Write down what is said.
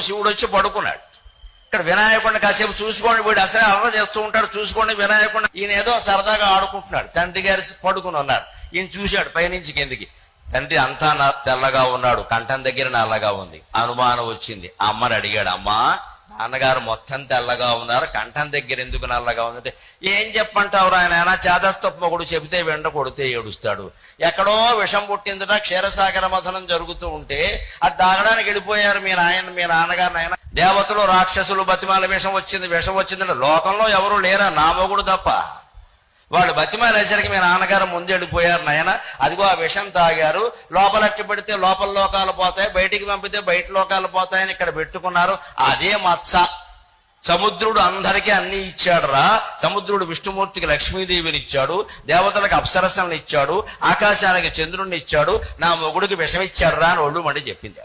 శివుడు వచ్చి పడుకున్నాడు. ఇక్కడ వినాయకుడిని కాసేపు చూసుకోండి, వీడు అసలే అర్ర చేస్తూ ఉంటాడు, చూసుకోండి వినాయకుడిని. ఈయన ఏదో సరదాగా ఆడుకుంటున్నాడు. తండ్రి గారు పడుకుని ఉన్నారు. ఈయన చూశాడు పైనుంచి కిందికి. తండ్రి అంతా తెల్లగా ఉన్నాడు, కంఠం దగ్గర నల్లగా ఉంది. అనుమానం వచ్చింది. అమ్మని అడిగాడు, అమ్మా నాన్నగారు మొత్తం తెల్లగా ఉన్నారు, కంఠం దగ్గర ఎందుకు నల్లగా ఉందంటే, ఏం చెప్పంటావు ఆయన చేదస్తపు మొగుడు చెబితే వెంట కొడితే ఏడుస్తాడు. ఎక్కడో విషం పుట్టిందట, క్షీరసాగర మథనం జరుగుతూ ఉంటే అది తాగడానికి వెళ్ళిపోయారు మీ నాన్నగారు. నాయన దేవతలు రాక్షసులు బతిమాల విషం వచ్చిందంటే లోకంలో ఎవరు లేరా, నా మొగుడు తప్ప. వాళ్ళు బతిమాలేసరికి మీ నాన్నగారు ముందు వెళ్ళిపోయారు నాయన, అదిగో ఆ విషం తాగారు, లోపలట్టి పెడితే లోపల లోకాలు పోతాయి, బయటికి పంపితే బయట లోకాలు పోతాయని ఇక్కడ పెట్టుకున్నారు. అదే మత్స. సముద్రుడు అందరికీ అన్ని ఇచ్చాడు రా. సముద్రుడు విష్ణుమూర్తికి లక్ష్మీదేవిని ఇచ్చాడు, దేవతలకు అప్సరసలను ఇచ్చాడు, ఆకాశానికి చంద్రుడిని ఇచ్చాడు, నా మొగుడికి విషం ఇచ్చాడు రా అని ఒళ్ళు మండి చెప్పింది.